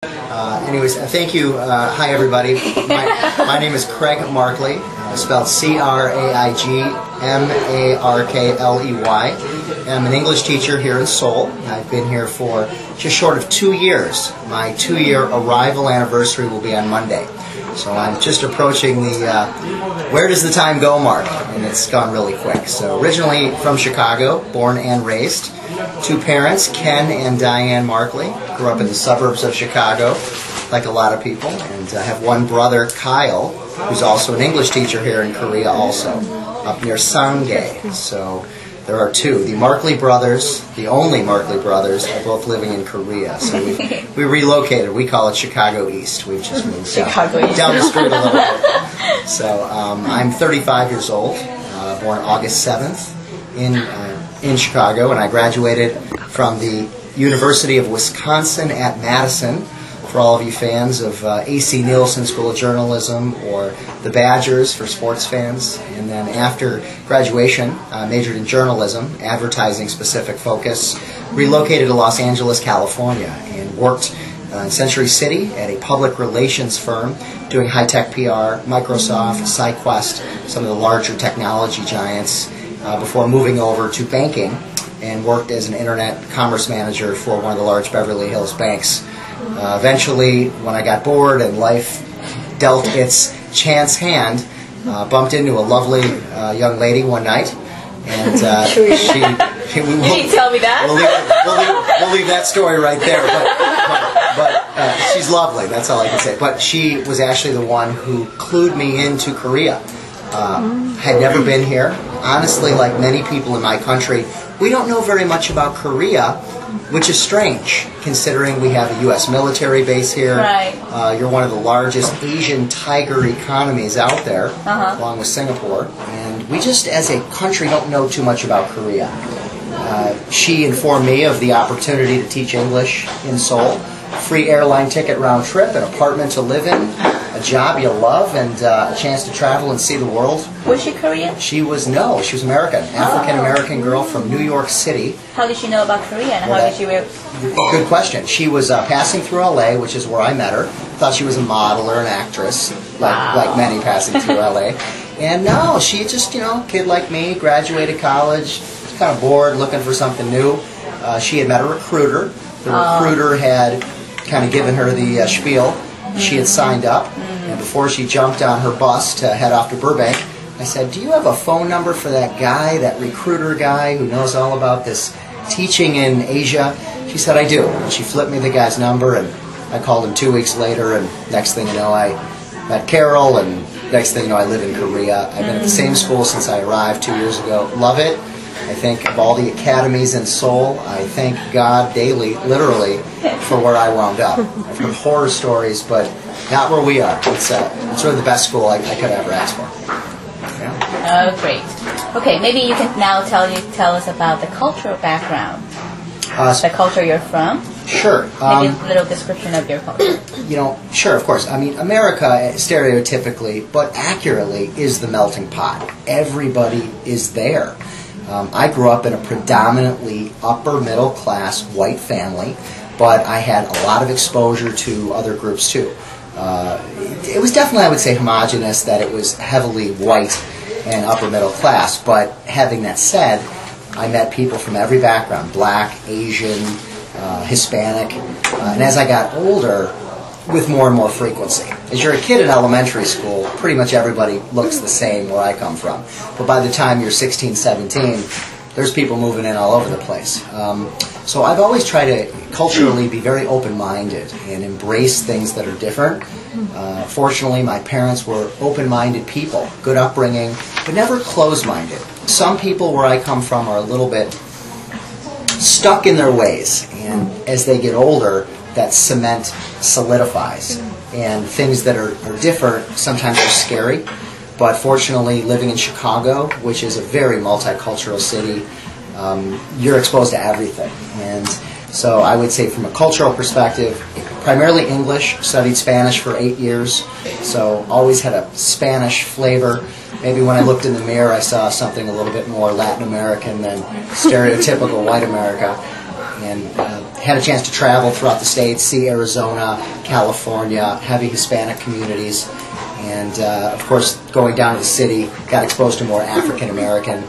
Anyways, thank you. Hi, everybody. My name is Craig Markley, spelled C-R-A-I-G-M-A-R-K-L-E-Y. I'm an English teacher here in Seoul. I've been here for just short of 2 years. My 2-year arrival anniversary will be on Monday. So I'm just approaching the where does the time go mark, and it's gone really quick. So originally from Chicago, born and raised. 2 parents, Ken and Diane Markley. Grew up in the suburbs of Chicago, like a lot of people. And I have 1 brother, Kyle, who's also an English teacher here in Korea also, up near Sanghae. So there are 2. The Markley brothers, the only Markley brothers, are both living in Korea. So we relocated. We call it Chicago East. We've just moved down the street a little bit. So I'm 35 years old, born August 7th in Chicago, and I graduated from the University of Wisconsin at Madison. For all of you fans of A.C. Nielsen School of Journalism or the Badgers for sports fans. And then after graduation, majored in journalism, advertising specific focus, relocated to Los Angeles, California, and worked in Century City at a public relations firm doing high-tech PR, Microsoft, SciQuest, some of the larger technology giants, before moving over to banking and worked as an internet commerce manager for one of the large Beverly Hills banks. Eventually, when I got bored and life dealt its chance hand, bumped into a lovely young lady one night, and you didn't tell me that. We'll leave that story right there. But she's lovely. That's all I can say. But she was actually the one who clued me into Korea. Had never been here. Honestly, like many people in my country, we don't know very much about Korea, which is strange, considering we have a U.S. military base here. Right. You're one of the largest Asian tiger economies out there, along with Singapore. And we just, as a country, don't know too much about Korea. She informed me of the opportunity to teach English in Seoul, free airline ticket round trip, an apartment to live in, a job you love, and a chance to travel and see the world. Was she Korean? She was American. African-American girl from New York City. How did she know about Korea, and how did she... Good question. She was passing through L.A., which is where I met her. Thought she was a model or an actress, like many passing through L.A. And no, she just, kid like me, graduated college, was kind of bored, looking for something new. She had met a recruiter. The recruiter had kind of given her the spiel. She had signed up, and before she jumped on her bus to head off to Burbank, I said, "Do you have a phone number for that guy, that recruiter guy who knows all about this teaching in Asia?" She said, "I do." And she flipped me the guy's number, and I called him 2 weeks later, and next thing you know, I met Carol, and next thing you know, I live in Korea. I've been at the same school since I arrived 2 years ago. Love it. I think of all the academies in Seoul, I thank God daily, literally, for where I wound up. I've heard horror stories, but not where we are. It's really the best school I could ever ask for. Yeah. Oh, great. Okay, maybe you can now tell us about the cultural background, the culture you're from. Sure. Maybe a little description of your culture. Sure, of course. I mean, America, stereotypically, but accurately, is the melting pot. Everybody is there. I grew up in a predominantly upper middle class white family, but I had a lot of exposure to other groups too. It was definitely, I would say, homogenous, that it was heavily white and upper middle class, but having that said, I met people from every background, black, Asian, Hispanic, and as I got older, with more and more frequency. As you're a kid in elementary school, pretty much everybody looks the same where I come from. But by the time you're 16, 17, there's people moving in all over the place. So I've always tried to culturally be very open-minded and embrace things that are different. Fortunately, my parents were open-minded people, good upbringing, but never closed-minded. Some people where I come from are a little bit stuck in their ways, and as they get older, that cement solidifies, and things that are different sometimes are scary. But fortunately, living in Chicago, which is a very multicultural city, you're exposed to everything. And so I would say from a cultural perspective, primarily English, studied Spanish for 8 years, so always had a Spanish flavor. Maybe when I looked in the mirror, I saw something a little bit more Latin American than stereotypical white America. And had a chance to travel throughout the states, see Arizona, California, heavy Hispanic communities, and of course going down to the city, got exposed to more African American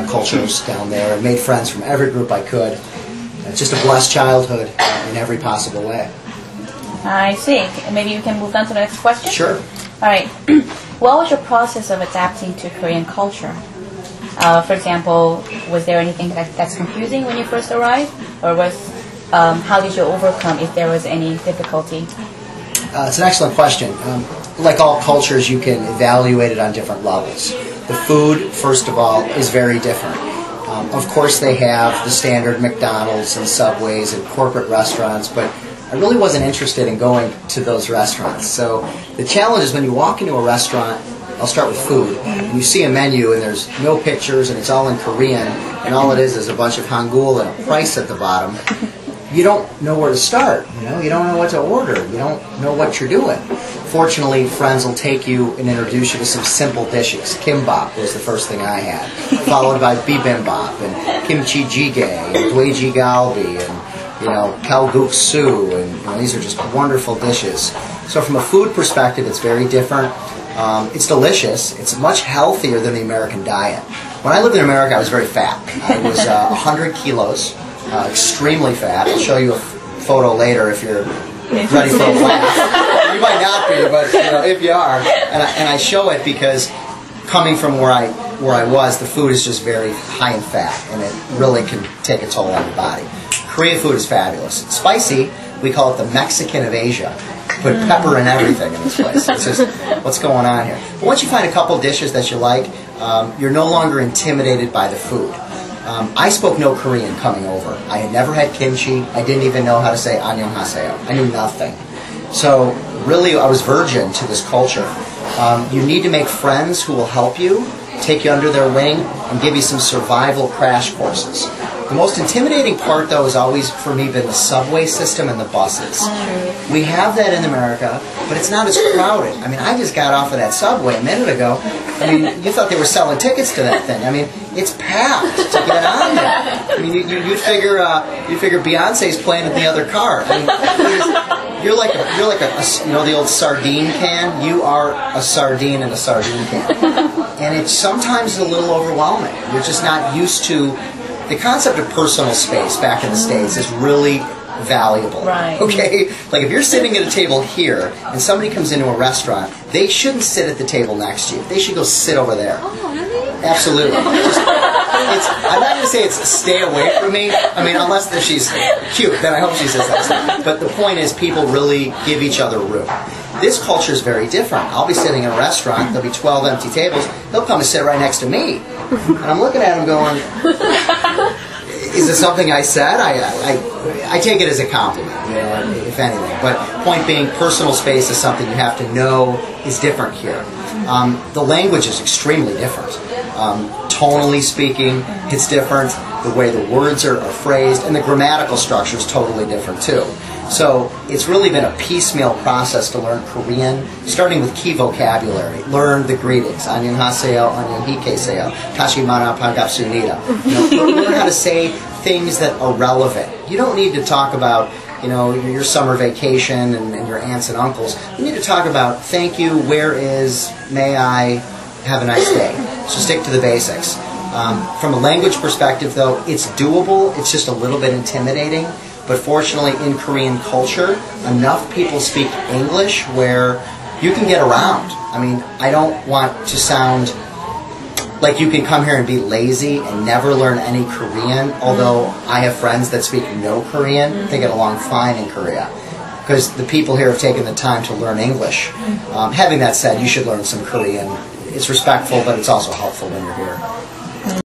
cultures down there, and made friends from every group I could. Just a blessed childhood in every possible way. I see. Maybe you can move on to the next question? Sure. All right. What was your process of adapting to Korean culture? For example, was there anything that's confusing when you first arrived? Or how did you overcome if there was any difficulty? It's an excellent question. Like all cultures, you can evaluate it on different levels. The food, first of all, is very different. Of course, they have the standard McDonald's and Subways and corporate restaurants, but I really wasn't interested in going to those restaurants. So the challenge is when you walk into a restaurant, I'll start with food, and you see a menu and there's no pictures and it's all in Korean, and all it is a bunch of hangul and a price at the bottom. You don't know where to start, you don't know what to order, you don't know what you're doing. Fortunately, friends will take you and introduce you to some simple dishes. Kimbap was the first thing I had, followed by bibimbap and kimchi jjigae and dwaeji galbi and kalguksu, and these are just wonderful dishes. So from a food perspective, it's very different. It's delicious. It's much healthier than the American diet. When I lived in America, I was very fat. I was 100 kilos. Extremely fat. I'll show you a photo later if you're ready for a laugh. You might not be, but if you are. And I show it because coming from where I was, the food is just very high in fat, and it really can take a toll on your body. Korean food is fabulous. It's spicy. We call it the Mexican of Asia. Put pepper in everything in this place. It's just, what's going on here? But once you find a couple dishes that you like, you're no longer intimidated by the food. I spoke no Korean coming over. I had never had kimchi. I didn't even know how to say annyeonghaseyo. I knew nothing. So really, I was virgin to this culture. You need to make friends who will help you, take you under their wing, and give you some survival crash courses. The most intimidating part, though, has always, for me, been the subway system and the buses. We have that in America, but it's not as crowded. I mean, I just got off of that subway a minute ago. I mean, you thought they were selling tickets to that thing. I mean, it's packed to get on there. I mean, you'd figure Beyonce's playing in the other car. I mean, you're like the old sardine can. You are a sardine in a sardine can, and it's sometimes a little overwhelming. You're just not used to. The concept of personal space back in the States is really valuable. Right. Okay? Like if you're sitting at a table here and somebody comes into a restaurant, they shouldn't sit at the table next to you. They should go sit over there. Oh, really? Absolutely. I'm not going to say it's stay away from me. I mean, unless she's cute, then I hope she says that. But the point is people really give each other room. This culture is very different. I'll be sitting in a restaurant, there'll be 12 empty tables, they'll come and sit right next to me. And I'm looking at them going, is it something I said? I take it as a compliment, if anything. But point being, personal space is something you have to know is different here. The language is extremely different. Tonally speaking, it's different. The way the words are phrased, and the grammatical structure is totally different too. So it's really been a piecemeal process to learn Korean, starting with key vocabulary. Learn the greetings. Annyeonghaseyo, annyeonghaseyo, tashimana, 반갑습니다. Learn how to say things that are relevant. You don't need to talk about your summer vacation and your aunts and uncles. You need to talk about thank you, where is, may I, have a nice day. So stick to the basics. From a language perspective, though, it's doable. It's just a little bit intimidating. But fortunately, in Korean culture, enough people speak English where you can get around. I mean, I don't want to sound like you can come here and be lazy and never learn any Korean, although I have friends that speak no Korean. They get along fine in Korea because the people here have taken the time to learn English. Having that said, you should learn some Korean. It's respectful, but it's also helpful when you're here.